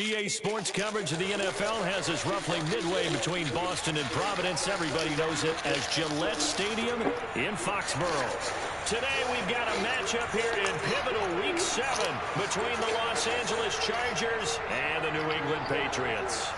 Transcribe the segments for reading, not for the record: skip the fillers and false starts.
EA Sports coverage of the NFL has us roughly midway between Boston and Providence. Everybody knows it as Gillette Stadium in Foxborough. Today we've got a matchup here in pivotal Week 7 between the Los Angeles Chargers and the New England Patriots.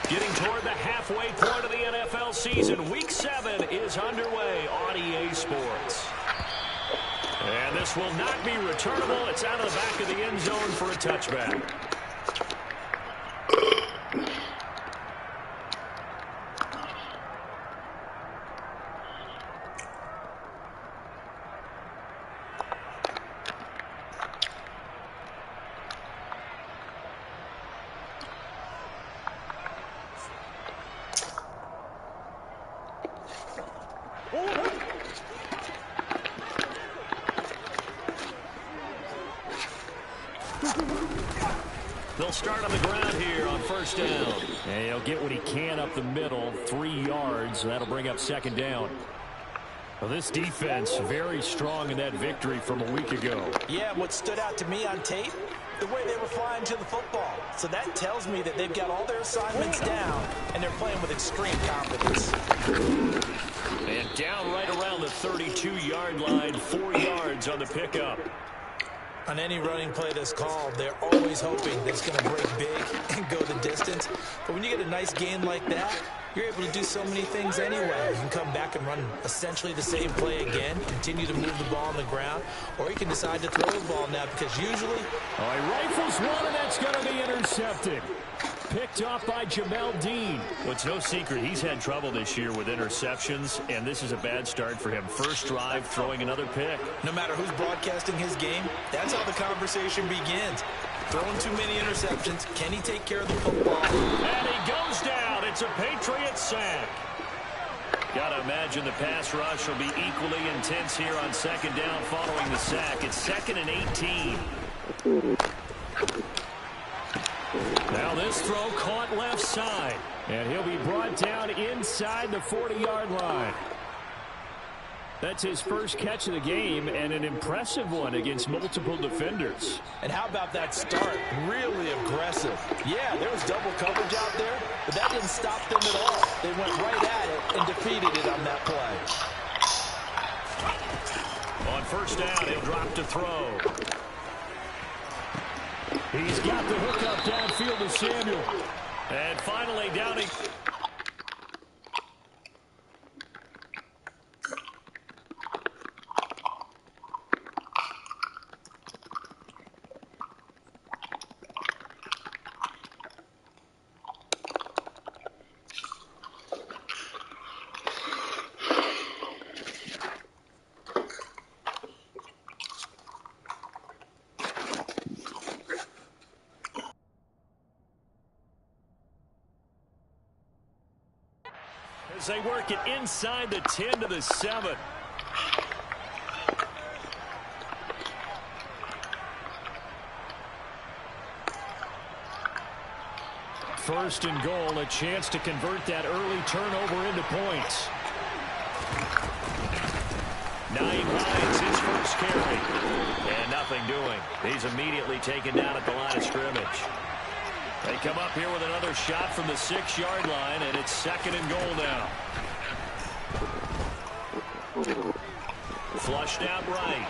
Getting toward the halfway point of the NFL season, Week 7 is underway on EA Sports. And this will not be returnable. It's out of the back of the end zone for a touchback. They'll start on the ground here on first down. And he'll get what he can up the middle, 3 yards. That'll bring up second down. Well, this defense very strong in that victory from a week ago. Yeah, what stood out to me on tape, the way they were flying to the football. So that tells me that they've got all their assignments down, and they're playing with extreme confidence. And down right around the 32-yard line, 4 yards on the pickup. On any running play that's called, they're always hoping that it's going to break big and go the distance. But when you get a nice gain like that, you're able to do so many things anyway. You can come back and run essentially the same play again, continue to move the ball on the ground, or you can decide to throw the ball now because usually... Oh, he rifles one, and that's going to be intercepted. Picked off by Jamel Dean. Well, it's no secret he's had trouble this year with interceptions, and this is a bad start for him. First drive, throwing another pick. No matter who's broadcasting his game, that's how the conversation begins. Throwing too many interceptions. Can he take care of the football? And he goes down. It's a Patriot sack. Got to imagine the pass rush will be equally intense here on second down following the sack. It's 2nd and 18. Now this throw caught left side. And he'll be brought down inside the 40-yard line. That's his first catch of the game, and an impressive one against multiple defenders. And how about that start? Really aggressive. Yeah, there was double coverage out there, but that didn't stop them at all. They went right at it and defeated it on that play. On first down, he'll drop to throw. He's got the hook up downfield to Samuel. And finally, Downey. As they work it inside the 10 to the 7. First and goal, a chance to convert that early turnover into points. Nyheim Hines, his first carry. And nothing doing. He's immediately taken down at the line of scrimmage. They come up here with another shot from the 6-yard line, and it's 2nd and goal now. Flushed out right.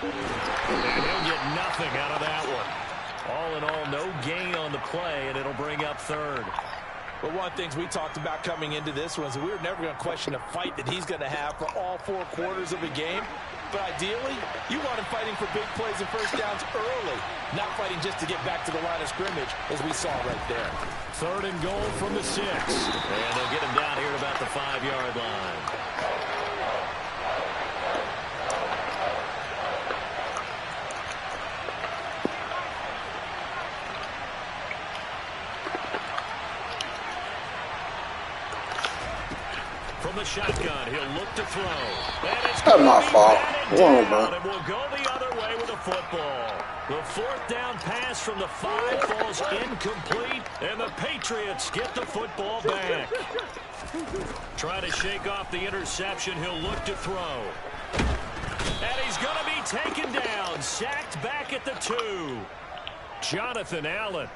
And he'll get nothing out of that one. All in all, no gain on the play, and it'll bring up 3rd. Well, one of the things we talked about coming into this was we were never going to question a fight that he's going to have for all 4 quarters of a game. But ideally, you want him fighting for big plays and first downs early, not fighting just to get back to the line of scrimmage, as we saw right there. 3rd and goal from the 6. And they'll get him down here at about the 5-yard line. From the shotgun, he'll look to throw. And it's That's my fault. And we'll go the other way with a football. The fourth down pass from the 5 falls incomplete, and the Patriots get the football back. Trying to shake off the interception, he'll look to throw. And he's going to be taken down, sacked back at the 2. Jonathan Allen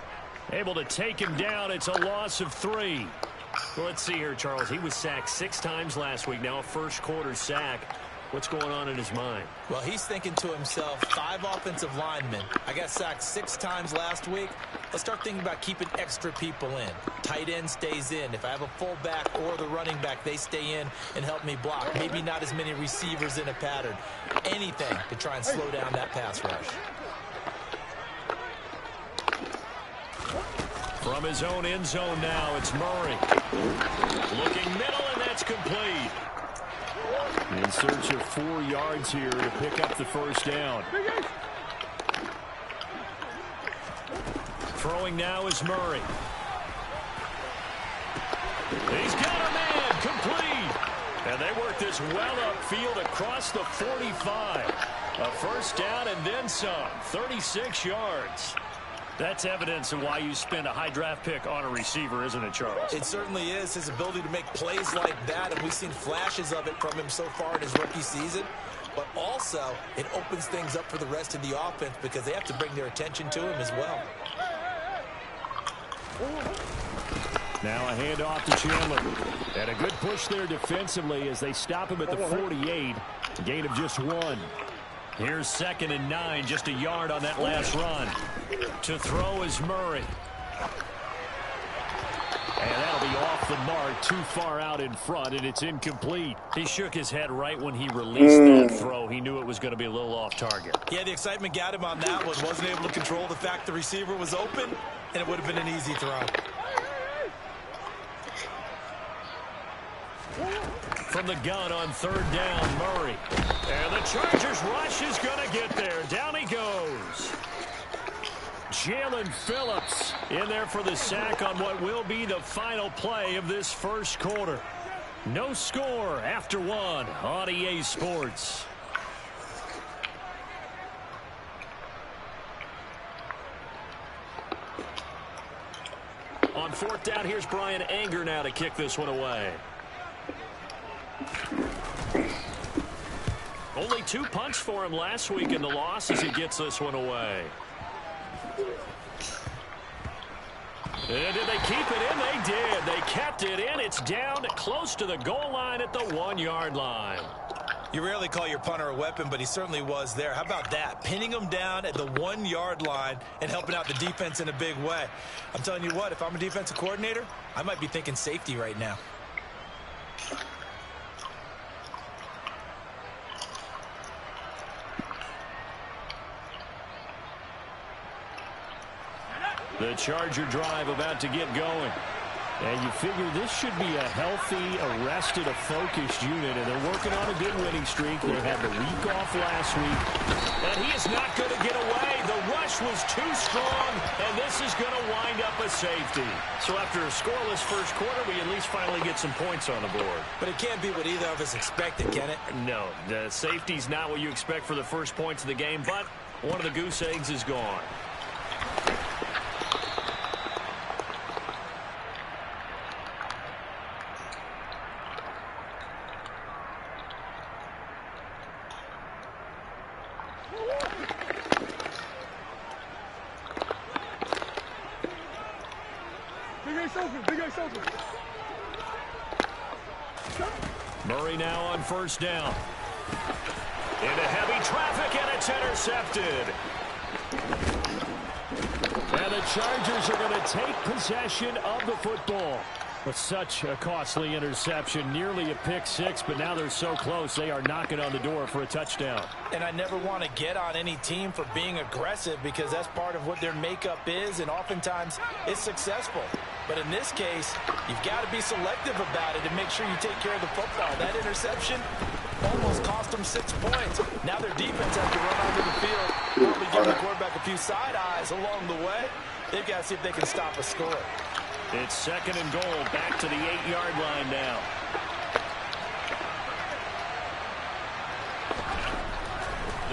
able to take him down. It's a loss of 3. Well, let's see here, Charles. He was sacked 6 times last week. Now a first-quarter sack. What's going on in his mind? Well, he's thinking to himself, 5 offensive linemen. I got sacked 6 times last week. Let's start thinking about keeping extra people in. Tight end stays in. If I have a fullback or the running back, they stay in and help me block. Maybe not as many receivers in a pattern. Anything to try and slow down that pass rush. From his own end zone now, it's Murray. Looking middle, and that's complete. In search of 4 yards here to pick up the first down. Throwing now is Murray. He's got a man, complete. And they work this well upfield across the 45. A first down and then some, 36 yards. That's evidence of why you spend a high draft pick on a receiver, isn't it, Charles? It certainly is. His ability to make plays like that, and we've seen flashes of it from him so far in his rookie season. But also, it opens things up for the rest of the offense because they have to bring their attention to him as well. Now a handoff to Chandler. And a good push there defensively as they stop him at the 48. A gain of just 1. Here's 2nd and 9, just a yard on that last run. To throw is Murray. And that'll be off the mark, too far out in front, and it's incomplete. He shook his head right when he released that throw. He knew it was going to be a little off target. Yeah, the excitement got him on that one. Wasn't able to control the fact the receiver was open, and it would have been an easy throw. From the gun on 3rd down, Murray. And the Chargers rush is going to get there. Down he goes. Jalen Phillips in there for the sack on what will be the final play of this first quarter. No score after 1 on EA Sports. On 4th down, here's Brian Anger now to kick this one away. Only 2 punts for him last week in the loss as he gets this one away. And did they keep it in? They did. They kept it in. It's down close to the goal line at the 1-yard line. You rarely call your punter a weapon, but he certainly was there. How about that? Pinning him down at the 1-yard line and helping out the defense in a big way. I'm telling you what, if I'm a defensive coordinator, I might be thinking safety right now. The Charger drive about to get going. And you figure this should be a healthy, arrested, a focused unit. And they're working on a good winning streak. They had the week off last week. And he is not going to get away. The rush was too strong. And this is going to wind up a safety. So after a scoreless first quarter, we at least finally get some points on the board. But it can't be what either of us expected, can it? No. The safety's not what you expect for the first points of the game. But one of the goose eggs is gone. Murray now on 1st down. Into heavy traffic, and it's intercepted. And the Chargers are going to take possession of the football. But such a costly interception, nearly a pick 6, but now they're so close they are knocking on the door for a touchdown. And I never want to get on any team for being aggressive because that's part of what their makeup is, and oftentimes it's successful. But in this case, you've got to be selective about it and make sure you take care of the football. That interception almost cost them 6 points. Now their defense has to run onto the field, probably give the quarterback a few side eyes along the way. They've got to see if they can stop a score. It's 2nd and goal, back to the 8-yard line now.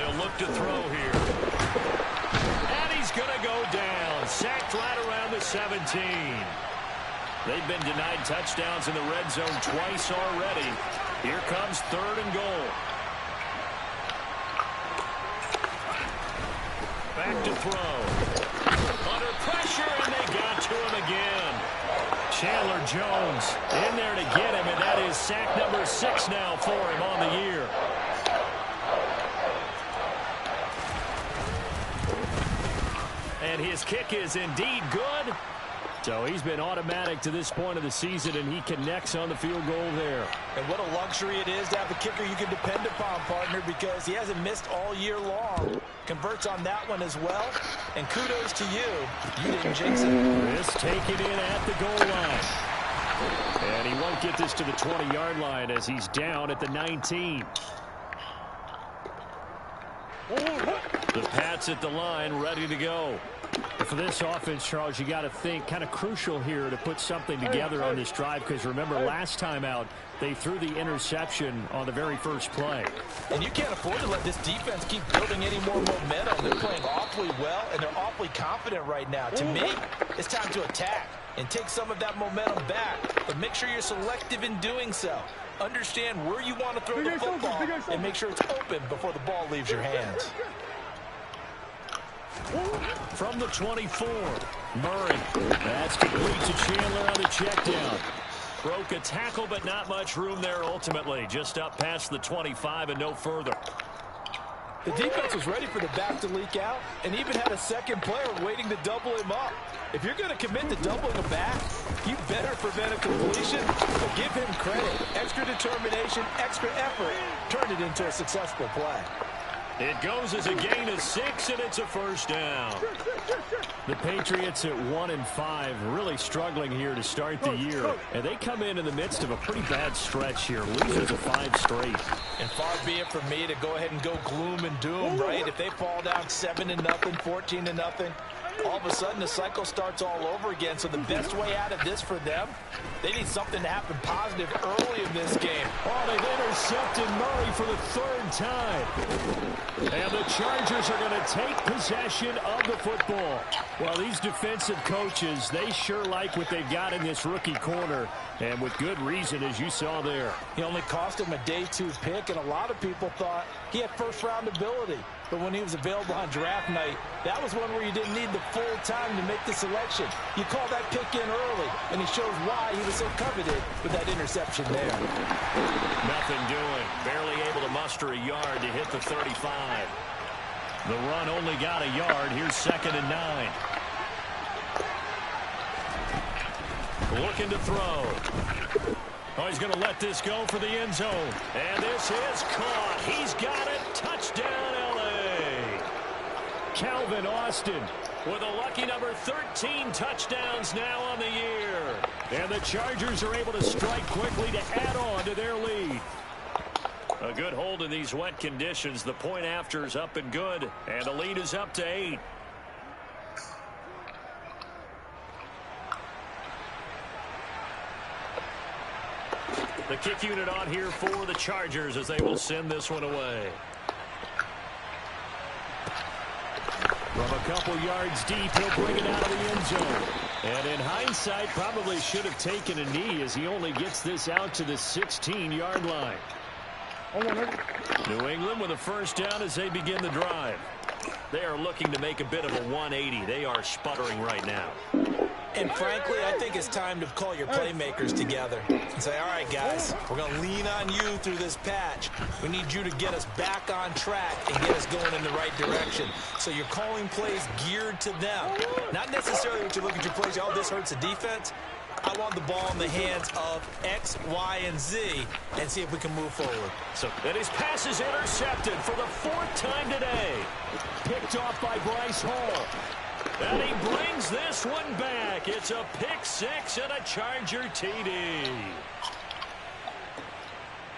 They'll look to throw here. And he's going to go down. Sacked right around the 17. They've been denied touchdowns in the red zone twice already. Here comes 3rd and goal. Back to throw. Under pressure, and they got to him again. Chandler Jones in there to get him, and that is sack number 6 now for him on the year. And his kick is indeed good. So he's been automatic to this point of the season, and he connects on the field goal there. And what a luxury it is to have a kicker you can depend upon, partner, because he hasn't missed all year long. Converts on that one as well. And kudos to you. You didn't jinx it. This taken in at the goal line. And he won't get this to the 20-yard line as he's down at the 19. The Pats at the line, ready to go. For this offense, Charles, you got to think kind of crucial here to put something together on this drive, because remember last time out they threw the interception on the very first play. And you can't afford to let this defense keep building any more momentum. They're playing awfully well, and they're awfully confident right now. To me, it's time to attack and take some of that momentum back, but make sure you're selective in doing so. Understand where you want to throw the football and make sure it's open before the ball leaves your hands. From the 24, Murray. That's complete to Chandler on the check down. Broke a tackle, but not much room there ultimately. Just up past the 25 and no further. The defense was ready for the back to leak out and even had a second player waiting to double him up. If you're going to commit to doubling a back, you better prevent a completion. But give him credit. Extra determination, extra effort. Turn it into a successful play. It goes as a gain of 6, and it's a first down. The Patriots at 1-5, really struggling here to start the year. And they come in the midst of a pretty bad stretch here. Losers of 5 straight. And far be it from me to go ahead and go gloom and doom, right? If they fall down 7-0, 14-0, all of a sudden the cycle starts all over again. So the best way out of this for them, they need something to happen positive early in this game. Oh, they've intercepted Murray for the 3rd time. And the Chargers are going to take possession of the football. Well, these defensive coaches, they sure like what they've got in this rookie corner. And with good reason, as you saw there. He only cost him a day 2 pick, and a lot of people thought he had first-round ability. But when he was available on draft night, that was one where you didn't need the full time to make the selection. You call that pick in early, and he shows why he was so coveted with that interception there. Nothing doing. Barely able to muster a yard to hit the 35. The run only got a yard. Here's 2nd and 9. Looking to throw. Oh, he's going to let this go for the end zone. And this is caught. He's got it. Touchdown, L.A. Calvin Austin with a lucky number 13 touchdowns now on the year. And the Chargers are able to strike quickly to add on to their lead. A good hold in these wet conditions. The point after is up and good. And the lead is up to 8. The kick unit on here for the Chargers as they will send this one away. From a couple yards deep, he'll bring it out of the end zone. And in hindsight, probably should have taken a knee as he only gets this out to the 16-yard line. New England with a first down as they begin the drive. They are looking to make a bit of a 180. They are sputtering right now. And frankly, I think it's time to call your playmakers together and say, all right, guys, we're going to lean on you through this patch. We need you to get us back on track and get us going in the right direction. So you're calling plays geared to them. Not necessarily what you look at your plays, oh, this hurts the defense. I want the ball in the hands of X, Y, and Z and see if we can move forward. So that his pass is intercepted for the 4th time today. Picked off by Bryce Hall. And he brings this one back. It's a pick 6 and a Charger TD.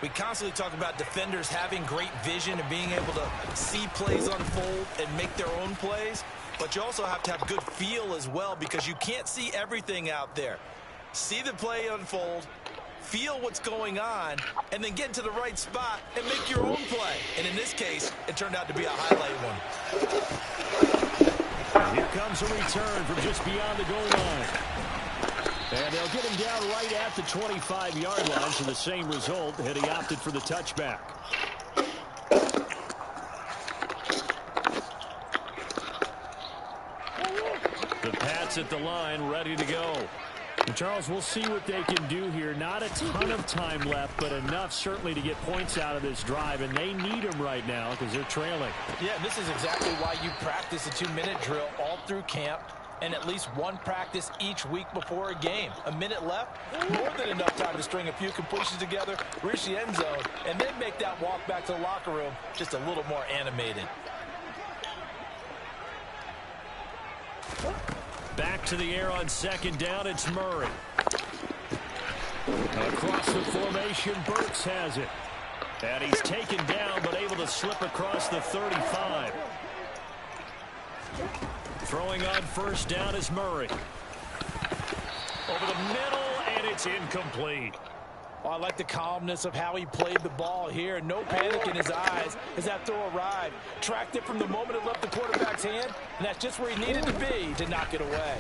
We constantly talk about defenders having great vision and being able to see plays unfold and make their own plays. But you also have to have good feel as well because you can't see everything out there. See the play unfold, feel what's going on, and then get into the right spot and make your own play. And in this case, it turned out to be a highlight one. Here comes a return from just beyond the goal line. And they'll get him down right at the 25-yard line for the same result, and he opted for the touchback. The Pats at the line, ready to go. And Charles, we'll see what they can do here. Not a ton of time left, but enough certainly to get points out of this drive, and they need them right now because they're trailing. Yeah, this is exactly why you practice a 2-minute drill all through camp and at least one practice each week before a game. A minute left, more than enough time to string a few completions together, reach the end zone, and then make that walk back to the locker room just a little more animated. Back to the air on second down, it's Murray. Across the formation, Burks has it. And he's taken down, but able to slip across the 35. Throwing on first down is Murray. Over the middle, and it's incomplete. Well, I like the calmness of how he played the ball here. No panic in his eyes as that throw arrived. Tracked it from the moment it left the quarterback's hand, and that's just where he needed to be to knock it away.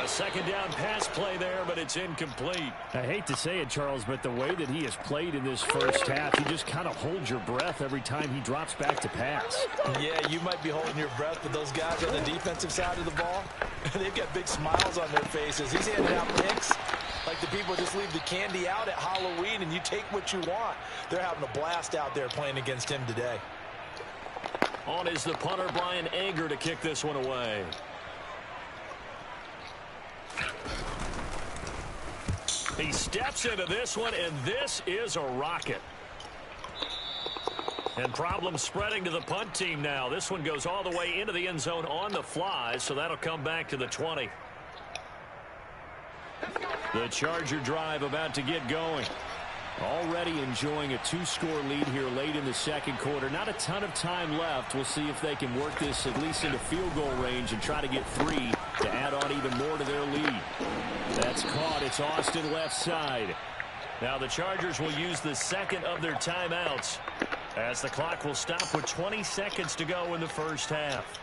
A second down pass play there, but it's incomplete. I hate to say it, Charles, but the way that he has played in this first half, you just kind of hold your breath every time he drops back to pass. Yeah, you might be holding your breath, but those guys on the defensive side of the ball, they've got big smiles on their faces. He's handing out picks like the people just leave the candy out at Halloween and you take what you want. They're having a blast out there playing against him today. On is the punter, Brian Anger, to kick this one away. He steps into this one, and this is a rocket. And problems spreading to the punt team now. This one goes all the way into the end zone on the fly, so that'll come back to the 20. The Charger drive about to get going. Already enjoying a 2-score lead here late in the second quarter. Not a ton of time left. We'll see if they can work this at least into field goal range and try to get 3 to add on even more to their lead. That's caught. It's Austin left side. Now the Chargers will use the second of their timeouts as the clock will stop with 20 seconds to go in the first half.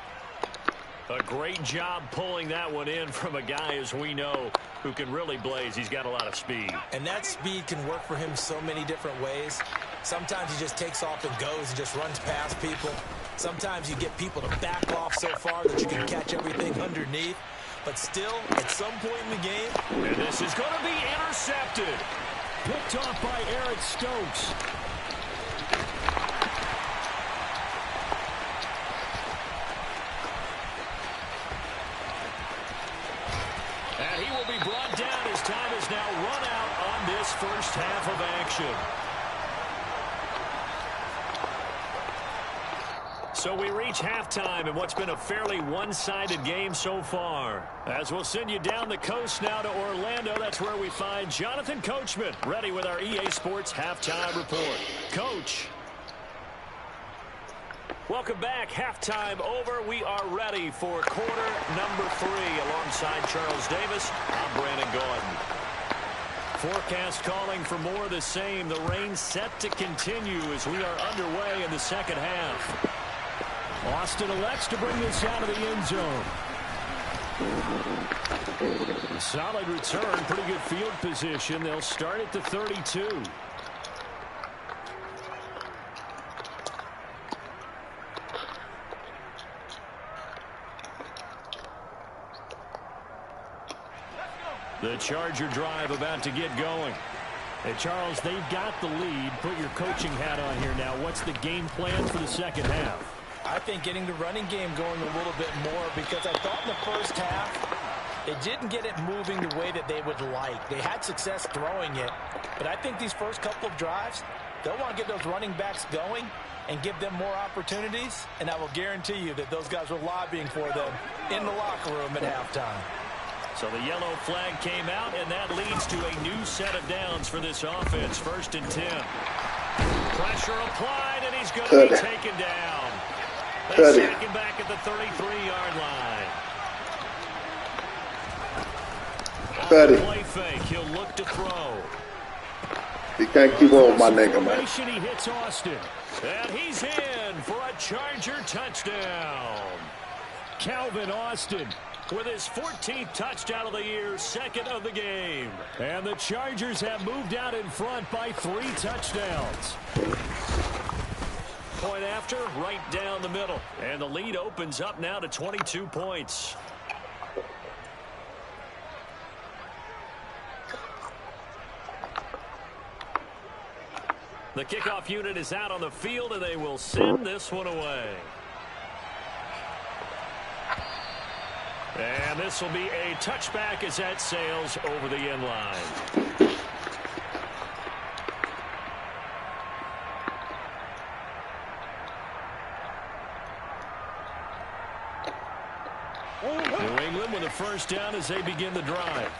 A great job pulling that one in from a guy, as we know, who can really blaze. He's got a lot of speed. And that speed can work for him so many different ways. Sometimes he just takes off and goes and just runs past people. Sometimes you get people to back off so far that you can catch everything underneath. But still, at some point in the game, and this is going to be intercepted. Picked off by Eric Stokes. And he will be brought down as time is now run out on this first half of action. So we reach halftime in what's been a fairly one-sided game so far. As we'll send you down the coast now to Orlando, that's where we find Jonathan Coachman, ready with our EA Sports Halftime Report. Coach. Welcome back. Halftime over. We are ready for quarter number 3. Alongside Charles Davis, I'm Brandon Gordon. Forecast calling for more of the same. The rain set to continue as we are underway in the second half. Austin elects to bring this out of the end zone. Solid return, pretty good field position. They'll start at the 32. The Charger drive about to get going. Hey, Charles, they've got the lead. Put your coaching hat on here now. What's the game plan for the second half? I think getting the running game going a little bit more, because I thought in the first half it didn't get it moving the way that they would like. They had success throwing it, but I think these first couple of drives, they'll want to get those running backs going and give them more opportunities, and I will guarantee you that those guys were lobbying for them in the locker room at halftime. So the yellow flag came out, and that leads to a new set of downs for this offense. 1st and 10. Pressure applied, and he's going to be taken down. They sack him back at the 33-yard line. Fatty. Play fake. He'll look to throw. You can't keep up with my nigga, man. He hits Austin. And he's in for a Charger touchdown. Calvin Austin with his 14th touchdown of the year, second of the game. And the Chargers have moved out in front by 3 touchdowns. Point after, right down the middle. And the lead opens up now to 22 points. The kickoff unit is out on the field, and they will send this one away. And this will be a touchback as that sails over the end line. New England with a first down as they begin the drive.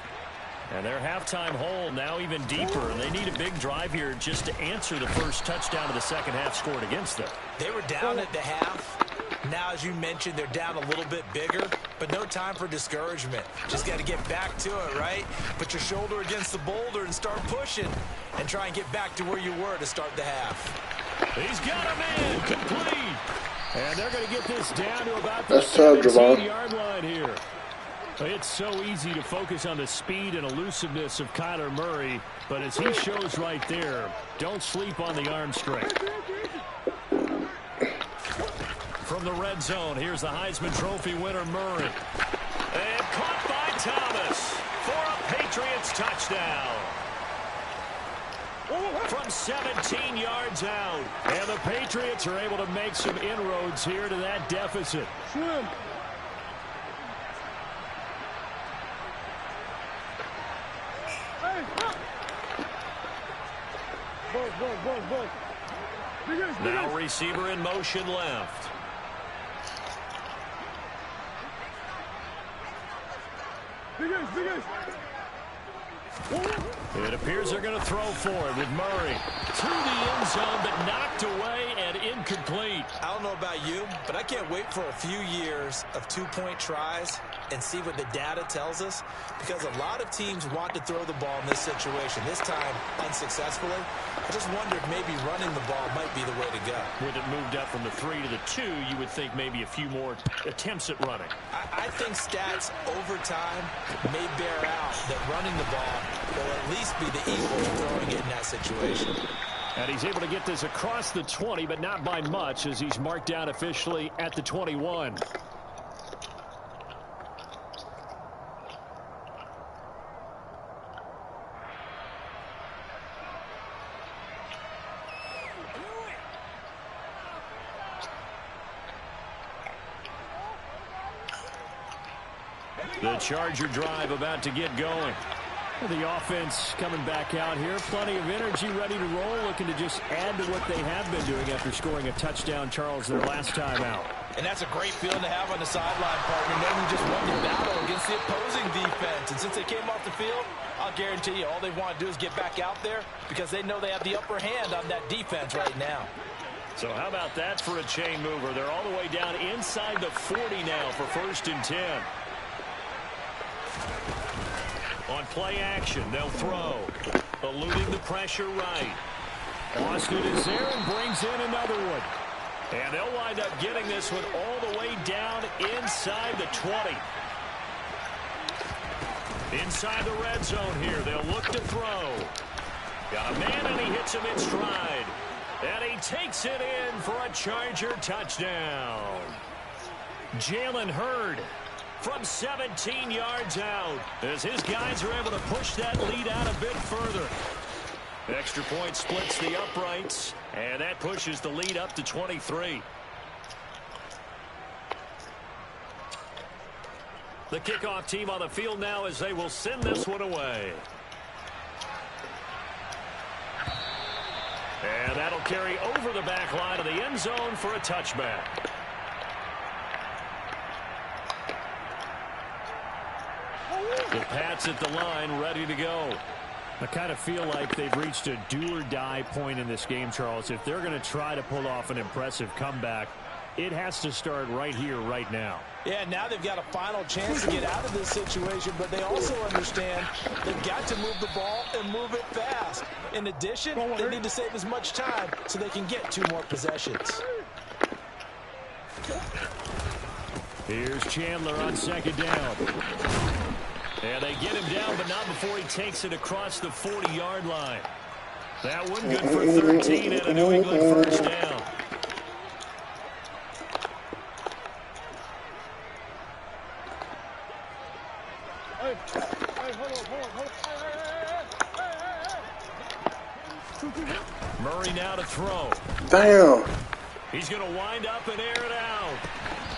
And their halftime hole now even deeper, and they need a big drive here just to answer the first touchdown of the second half scored against them. They were down at the half. Now, as you mentioned, they're down a little bit bigger, but no time for discouragement. Just got to get back to it, right? Put your shoulder against the boulder and start pushing and try and get back to where you were to start the half. He's got him in, complete. And they're going to get this down to about the That's tough, Javon. 17-yard line here. It's so easy to focus on the speed and elusiveness of Kyler Murray, but as he shows right there, don't sleep on the arm strength. From the red zone, here's the Heisman Trophy winner, Murray. And caught by Thomas for a Patriots touchdown. From 17 yards out. And the Patriots are able to make some inroads here to that deficit. Now receiver in motion left. It appears they're going to throw for it with Murray. To the end zone, but knocked away and incomplete. I don't know about you, but I can't wait for a few years of two-point tries and see what the data tells us, because a lot of teams want to throw the ball in this situation. This time, unsuccessfully. I just wonder if maybe running the ball might be the way to go. With it moved up from the 3 to the 2, you would think maybe a few more attempts at running. I think stats over time may bear out that running the ball will at least be the equal to throwing it in that situation. And he's able to get this across the 20, but not by much, as he's marked down officially at the 21. The Charger drive about to get going. The offense coming back out here. Plenty of energy, ready to roll, looking to just add to what they have been doing after scoring a touchdown, Charles, their last time out. And that's a great feeling to have on the sideline, partner, knowing you just won the battle against the opposing defense. And since they came off the field, I'll guarantee you all they want to do is get back out there because they know they have the upper hand on that defense right now. So how about that for a chain mover? They're all the way down inside the 40 now for 1st and 10. On play action, they'll throw. Eluding the pressure right. Austin is there and brings in another one. And they'll wind up getting this one all the way down inside the 20. Inside the red zone here, they'll look to throw. Got a man and he hits him in stride. And he takes it in for a Charger touchdown. Jalen Hurd from 17 yards out, as his guys are able to push that lead out a bit further. Extra point splits the uprights, and that pushes the lead up to 23. The kickoff team on the field now as they will send this one away. And that'll carry over the back line of the end zone for a touchback. The Pats at the line, ready to go. I kind of feel like they've reached a do-or-die point in this game, Charles. If they're going to try to pull off an impressive comeback, It has to start right here, right now. Yeah, now they've got a final chance to get out of this situation, but they also understand they've got to move the ball and move it fast. In addition, they need to save as much time so they can get 2 more possessions. Here's Chandler on second down. And they get him down, but not before he takes it across the 40-yard line. That one good for 13 and a New England first down. Murray now to throw. Damn. He's going to wind up and air it out.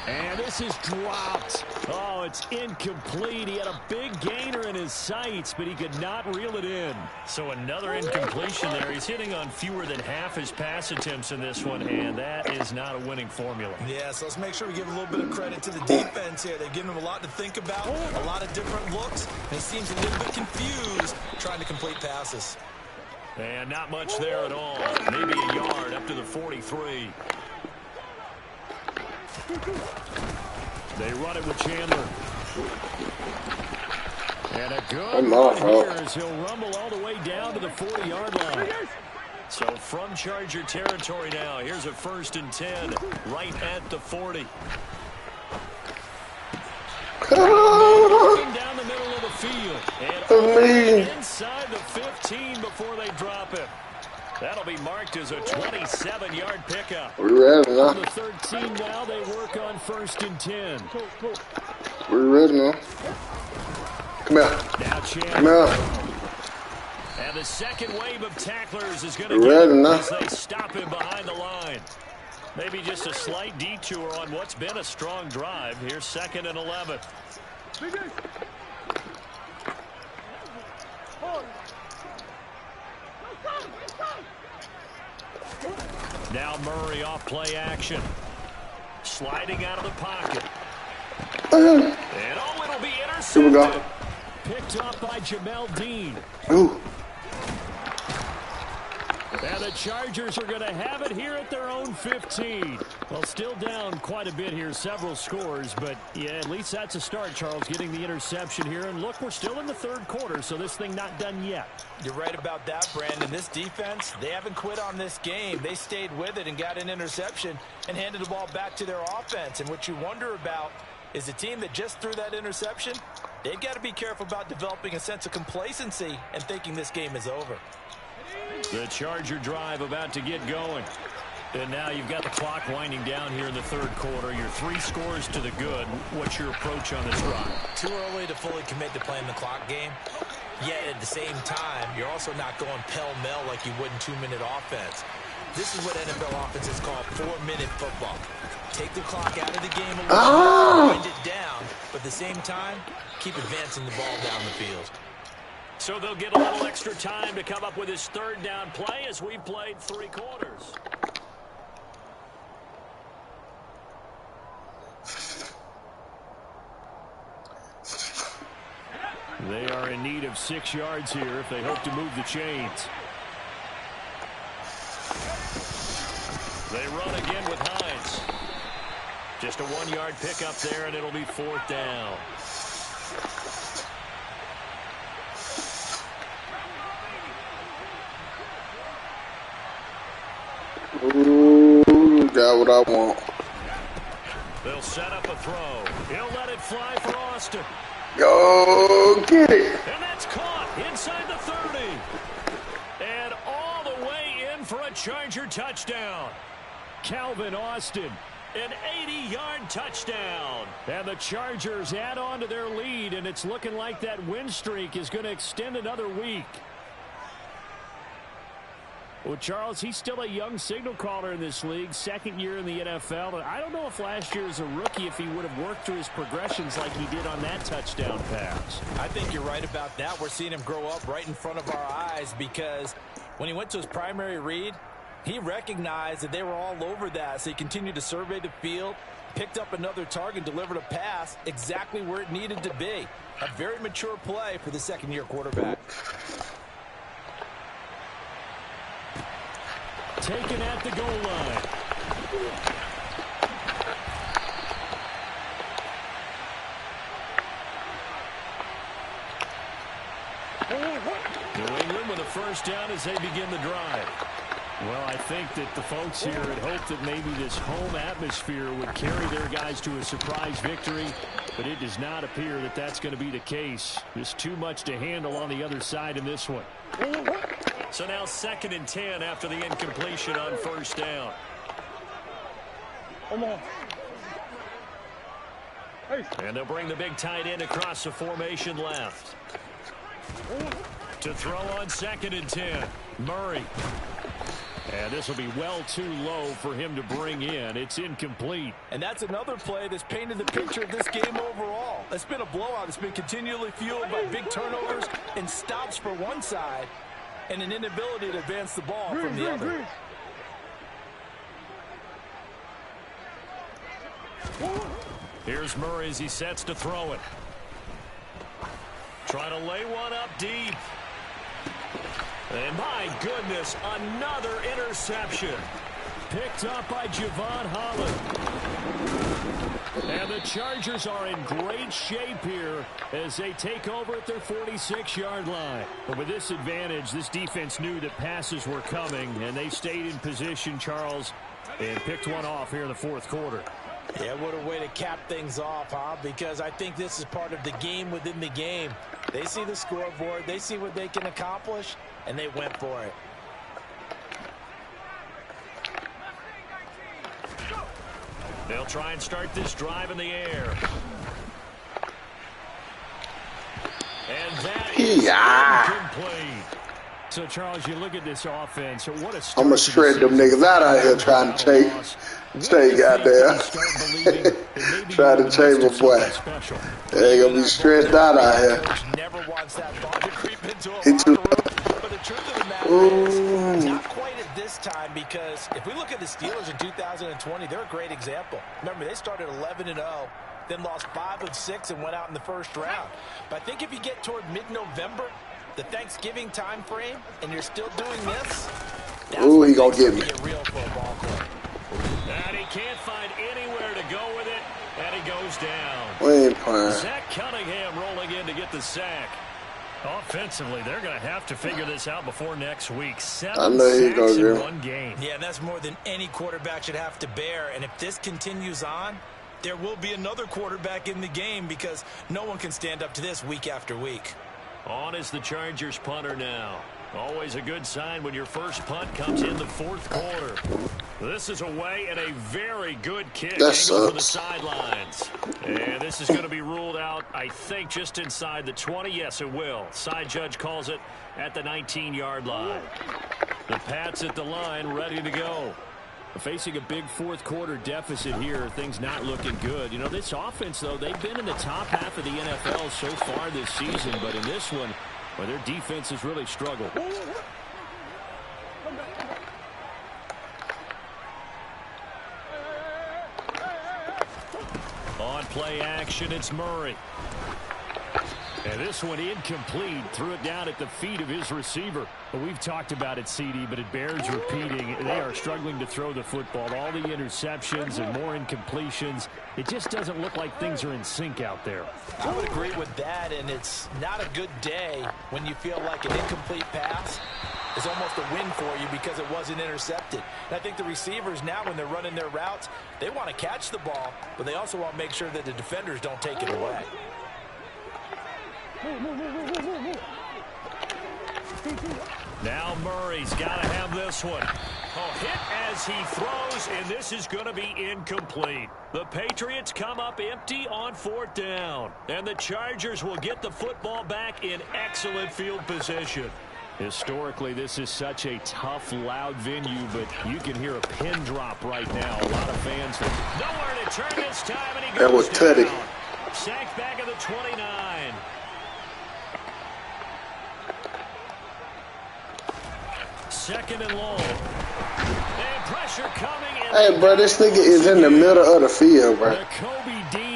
And this is dropped. Oh, it's incomplete. He had a big gainer in his sights, but he could not reel it in. So another incompletion there. He's hitting on fewer than half his pass attempts in this one, and that is not a winning formula. Yeah, so let's make sure we give a little bit of credit to the defense here. They've given him a lot to think about, a lot of different looks, and he seems a little bit confused trying to complete passes. And not much there at all. Maybe a yard up to the 43. They run it with Chandler. And a good run here as he'll rumble all the way down to the 40-yard line. So from Charger territory now, here's a 1st and 10 right at the 40. Down the middle of the field. And inside the 15 before they drop it. That'll be marked as a 27-yard pickup. We're ready now. On the 13 now, they work on 1st and 10. We're ready now. Come here. Now Chandler. Come here. And the second wave of tacklers is going to get him as they stop him behind the line. Maybe just a slight detour on what's been a strong drive. Here's 2nd and 11. Now Murray off play action. Sliding out of the pocket. And oh, it'll be intercepted. Here we go. Picked up by Jamel Dean. Ooh. And the Chargers are going to have it here at their own 15. Well, still down quite a bit here, several scores, but yeah, at least that's a start, Charles, getting the interception here. And look, we're still in the 3rd quarter, so this thing not done yet. You're right about that, Brandon. This defense, they haven't quit on this game. They stayed with it and got an interception and handed the ball back to their offense. And what you wonder about is the team that just threw that interception, they've got to be careful about developing a sense of complacency and thinking this game is over. The Charger drive about to get going. And now you've got the clock winding down here in the 3rd quarter. Your 3 scores to the good. What's your approach on this drive? Too early to fully commit to playing the clock game. Yet at the same time, you're also not going pell-mell like you would in 2-minute offense. This is what NFL offenses call 4-minute football. Take the clock out of the game a little bit, wind it down, but at the same time, keep advancing the ball down the field. So they'll get a little extra time to come up with his 3rd down play as we played 3 quarters. They are in need of 6 yards here if they hope to move the chains. They run again with Hines. Just a 1-yard pickup there, and it'll be 4th down. Ooh, got what I want. They'll set up a throw. He'll let it fly for Austin. Go get it. And that's caught inside the 30. And all the way in for a Charger touchdown. Calvin Austin, an 80-yard touchdown. And the Chargers add on to their lead, and it's looking like that win streak is going to extend another week. Well, Charles, he's still a young signal caller in this league, 2nd year in the NFL. And I don't know if last year as a rookie, if he would have worked through his progressions like he did on that touchdown pass. I think you're right about that. We're seeing him grow up right in front of our eyes because when he went to his primary read, he recognized that they were all over that. So he continued to survey the field, picked up another target, delivered a pass exactly where it needed to be. A very mature play for the 2nd-year quarterback. Taken at the goal line. New England with a first down as they begin the drive. Well, I think that the folks here had hoped that maybe this home atmosphere would carry their guys to a surprise victory, but it does not appear that that's going to be the case. Just too much to handle on the other side in this one. So now 2nd and 10 after the incompletion on first down. And they'll bring the big tight end across the formation left. To throw on 2nd and 10, Murray. And this will be well too low for him to bring in. It's incomplete. And that's another play that's painted the picture of this game overall. It's been a blowout. It's been continually fueled by big turnovers and stops for one side and an inability to advance the ball from the other. Here's Murray as he sets to throw it. Trying to lay one up deep. And my goodness, another interception. Picked up by Javon Holland. And the Chargers are in great shape here as they take over at their 46-yard line. But with this advantage, this defense knew that passes were coming, and they stayed in position, Charles, and picked one off here in the 4th quarter. Yeah, what a way to cap things off, huh? Because I think this is part of the game within the game. They see the scoreboard, they see what they can accomplish, and they went for it. They'll try and start this drive in the air. And that is incomplete. So, Charles, you look at this offense. So what a I'm going to shred them niggas out here trying to chase. Stay goddamn. Try to chase my boy. They going to be stretched out here. Never wants that ball to creep into a locker room. But the truth of the matter is, not quite at this time, because if we look at the Steelers in 2020, they're a great example. Remember, they started 11-0. Then lost 5 of 6 and went out in the first round. But I think if you get toward mid-November, the Thanksgiving time frame, and you're still doing this, ooh, he gonna get me. Real football play. And he can't find anywhere to go with it, and he goes down. We ain't playing. Zach Cunningham rolling in to get the sack. Offensively, they're going to have to figure this out before next week. 7 sacks in one game. Yeah, and that's more than any quarterback should have to bear. And if this continues on, there will be another quarterback in the game, because no one can stand up to this week after week. On is the Chargers punter now. Always a good sign when your first punt comes in the 4th quarter. This is away and a very good kick. That Angle from the sucks. sidelines. And this is going to be ruled out, I think, just inside the 20. Yes, it will. Side judge calls it at the 19-yard line. The Pats at the line, ready to go. Facing a big 4th quarter deficit here, things not looking good. You know, this offense, though, they've been in the top half of the NFL so far this season, but in this one, well, their defense has really struggled. On play action, it's Murray. And this one incomplete. Threw it down at the feet of his receiver. Well, we've talked about it, CD, but it bears repeating. They are struggling to throw the football. All the interceptions and more incompletions. It just doesn't look like things are in sync out there. I would agree with that, and it's not a good day when you feel like an incomplete pass is almost a win for you because it wasn't intercepted. And I think the receivers now, when they're running their routes, they want to catch the ball, but they also want to make sure that the defenders don't take it away. Now Murray's got to have this one. Hit as he throws, and this is going to be incomplete. The Patriots come up empty on 4th down, and the Chargers will get the football back in excellent field position. Historically, this is such a tough, loud venue, but you can hear a pin drop right now. A lot of fans. Nowhere to turn this time, and he goes That was Teddy. down. Sacked back at the 29. Second and long. And pressure coming. Hey, bro, this nigga is in the middle of the field, bro.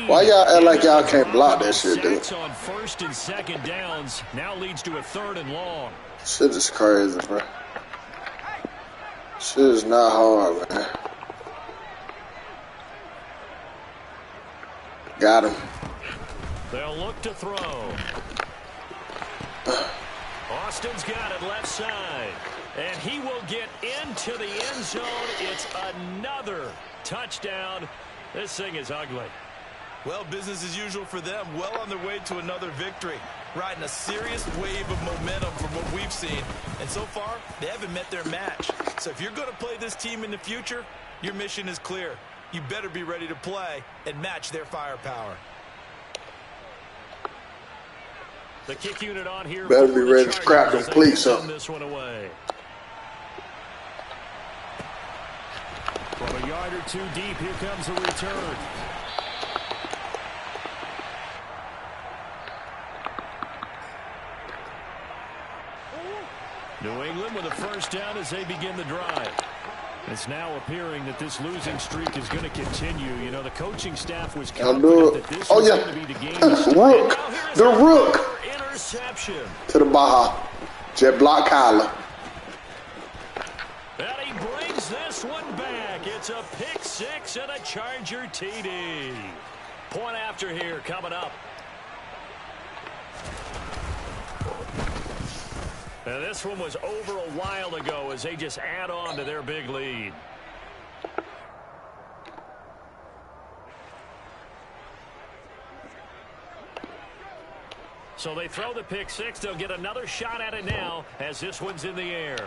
Why y'all act like y'all can't block that shit, dude? On 1st and 2nd downs now leads to a 3rd and long. Shit is crazy, bro. Shit is not hard, man. Got him. They'll look to throw. Austin's got it left side. And he will get into the end zone. It's another touchdown. This thing is ugly. Well, business as usual for them. Well on their way to another victory. Riding a serious wave of momentum from what we've seen. And so far, they haven't met their match. So if you're going to play this team in the future, your mission is clear. You better be ready to play and match their firepower. The kick unit on here. Better be ready to scrap and complete something. This one away. From a yard or two deep, here comes the return. New England with a first down as they begin the drive. It's now appearing that this losing streak is going to continue. You know, the coaching staff was confident that this was going to be the game. Rook. The Rook. Interception. To the Baja. Jet block Kyler. And he brings this one back. It's a pick six and a Charger TD. Point after here coming up. And this one was over a while ago as they just add on to their big lead. So they throw the pick six. They'll get another shot at it now as this one's in the air.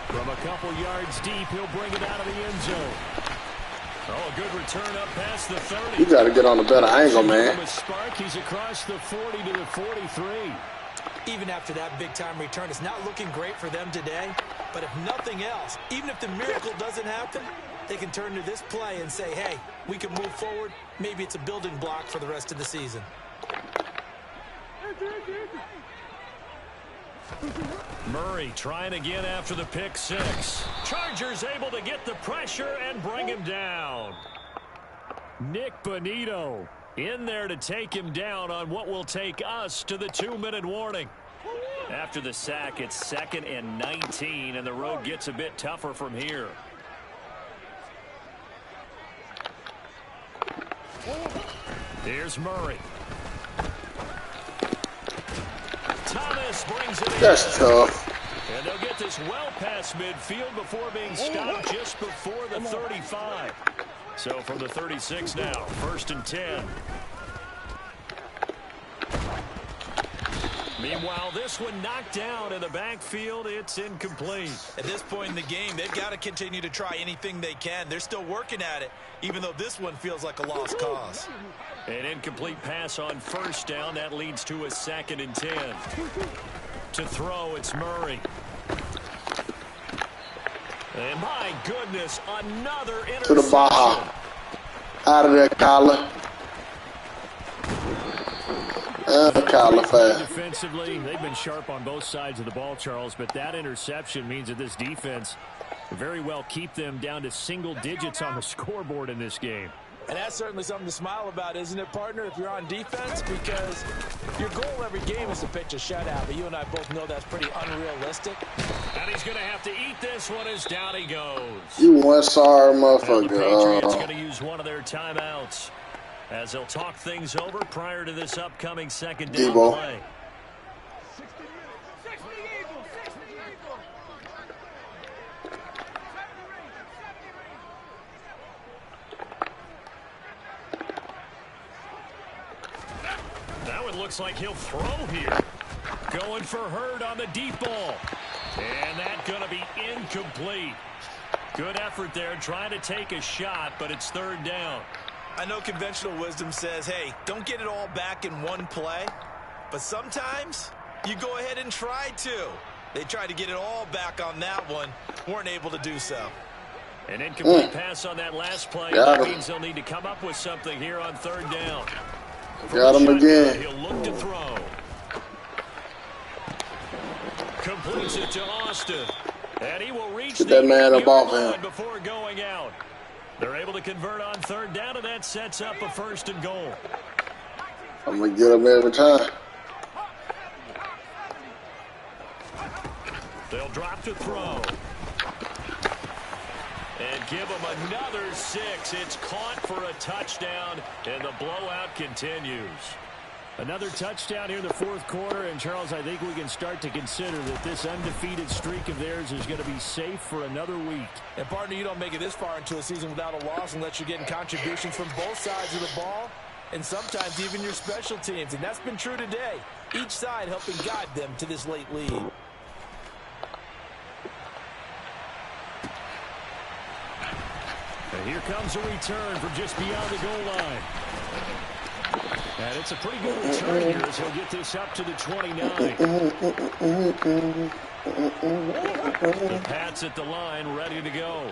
From a couple yards deep, he'll bring it out of the end zone. Oh, a good return up past the 30. You got to get on a better angle, man. He's across the 40 to the 43. Even after that big-time return, it's not looking great for them today. But if nothing else, even if the miracle doesn't happen, they can turn to this play and say, hey, we can move forward. Maybe it's a building block for the rest of the season. Murray trying again after the pick six. Chargers able to get the pressure and bring him down. Nick Bonito in there to take him down on what will take us to the 2-minute warning. After the sack, it's 2nd and 19, and the road gets a bit tougher from here. Here's Murray. Thomas brings it in. That's tough. And they'll get this well past midfield before being stopped just before the 35. So from the 36 now, 1st and 10. Meanwhile, this one knocked down in the backfield. It's incomplete. At this point in the game, they've got to continue to try anything they can. They're still working at it, even though this one feels like a lost cause. An incomplete pass on 1st down. That leads to a 2nd and 10. To throw, it's Murray. And my goodness, another interception. To the Baja. Out of there, Kyler. Kyler fast. Defensively, they've been sharp on both sides of the ball, Charles, but that interception means that this defense very well keep them down to single digits on the scoreboard in this game. And that's certainly something to smile about, isn't it, partner, if you're on defense? Because your goal every game is to pitch a shutout, but you and I both know that's pretty unrealistic. And he's going to have to eat this one as down he goes. You one sorry motherfucker. And the Patriots going to use one of their timeouts as they'll talk things over prior to this upcoming 2nd down play. That one looks like he'll throw here. Going for Hurd on the deep ball. And that's going to be incomplete. Good effort there, trying to take a shot, but it's 3rd down. I know conventional wisdom says, hey, don't get it all back in one play. But sometimes you go ahead and try to. They tried to get it all back on that one. Weren't able to do so. An incomplete pass on that last play. That means they'll need to come up with something here on 3rd down. Got him again. He'll look to throw. Completes it to Austin. And he will reach that man up off him before going out. They're able to convert on 3rd down, and that sets up a 1st and goal. I'm going to get him every time. They'll drop to throw. And give him another 6. It's caught for a touchdown, and the blowout continues. Another touchdown here in the fourth quarter, and Charles, I think we can start to consider that this undefeated streak of theirs is going to be safe for another week. And partner, you don't make it this far into a season without a loss unless you're getting contributions from both sides of the ball, and sometimes even your special teams, and that's been true today. Each side helping guide them to this late lead. And here comes a return from just beyond the goal line. And it's a pretty good return here as he'll get this up to the 29. The Pats at the line, ready to go.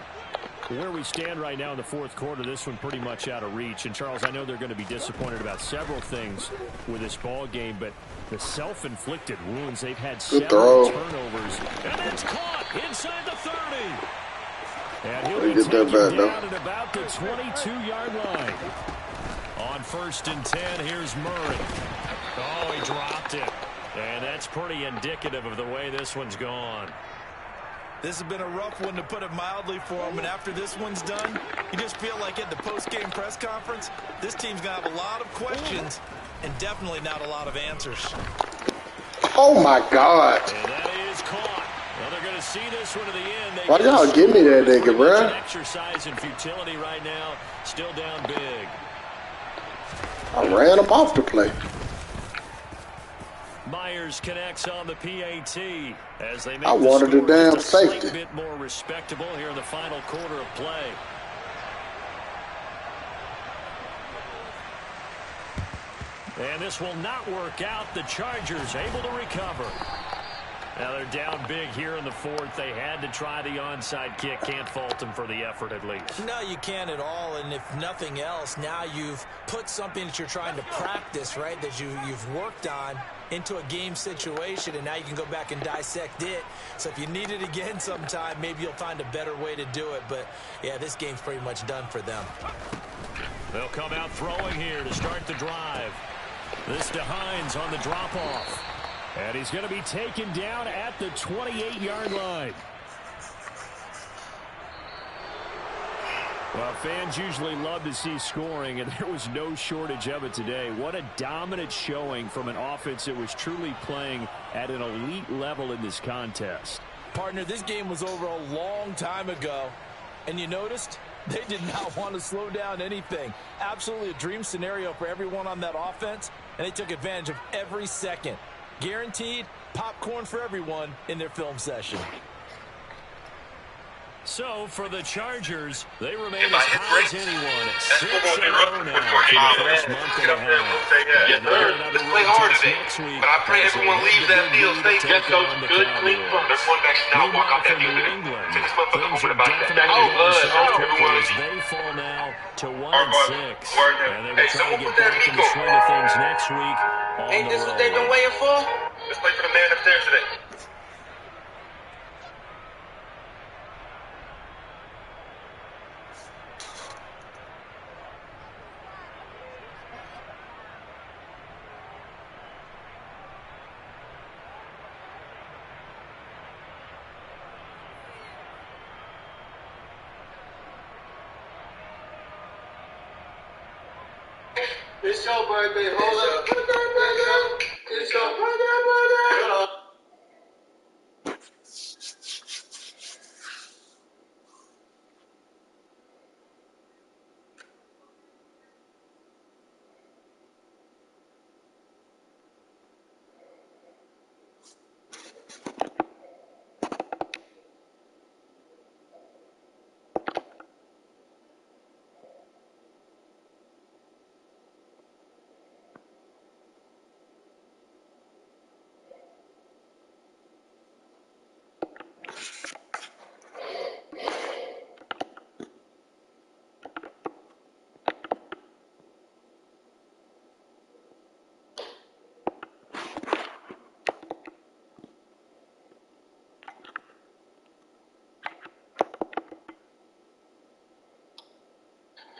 Where we stand right now in the fourth quarter, this one pretty much out of reach. And, Charles, I know they're going to be disappointed about several things with this ball game, but the self-inflicted wounds, they've had several turnovers. And it's caught inside the 30. And he'll be taken down at about the 22-yard line. On 1st and 10, here's Murray. Oh, he dropped it. And that's pretty indicative of the way this one's gone. This has been a rough one, to put it mildly, for him. And after this one's done, you just feel like at the post-game press conference, this team's going to have a lot of questions and definitely not a lot of answers. Oh, my God. And that is caught. Well, they're going to see this one to the end. Why y'all give me that nigga, bro? Exercise in futility right now. Still down big. I ran him off the play. Myers connects on the PAT as they make I wanted the damn a safety. Bit more respectable here in the final quarter of play. And this will not work out. The Chargers able to recover. Now they're down big here in the fourth. They had to try the onside kick. Can't fault them for the effort at least. No, you can't at all. And if nothing else, now you've put something that you're trying to practice, right, that you've worked on into a game situation, and now you can go back and dissect it. So if you need it again sometime, maybe you'll find a better way to do it. But, yeah, this game's pretty much done for them. They'll come out throwing here to start the drive. This to Hines on the drop-off. And he's going to be taken down at the 28-yard line. Well, fans usually love to see scoring, and there was no shortage of it today. What a dominant showing from an offense that was truly playing at an elite level in this contest. Partner, this game was over a long time ago, and you noticed they did not want to slow down anything. Absolutely a dream scenario for everyone on that offense, and they took advantage of every second. Guaranteed popcorn for everyone in their film session. So, for the Chargers, they remain as high as anyone at 6-0 now for the first month and a half. Yes, sir. Let's play hard today. But I pray everyone leaves that field safe. Just those good, clean runs. Their quarterback should not walk off that field today. Take this motherfucker over the body. They fall now to 1-6. And they will try to get back in the swing of things next week. Ain't this what they've been waiting for? Let's play for the man upstairs today. It's your birthday, hold up. It's your birthday.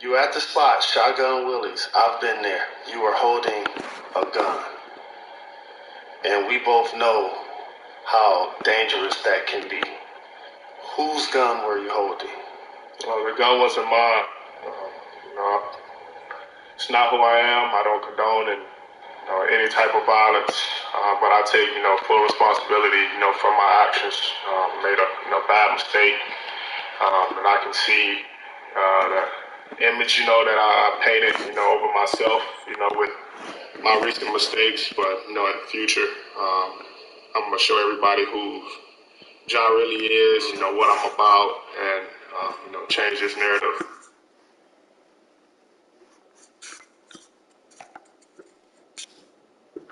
You at the spot, Shotgun Willie's. I've been there. You were holding a gun. And we both know how dangerous that can be. Whose gun were you holding? Well, the gun wasn't mine. It's not who I am. I don't condone and any type of violence. But I take, full responsibility, for my actions. Made a bad mistake. And I can see the image, that I painted, over myself, with my recent mistakes. But, in the future, I'm going to show everybody who John really is, what I'm about, and, change this narrative.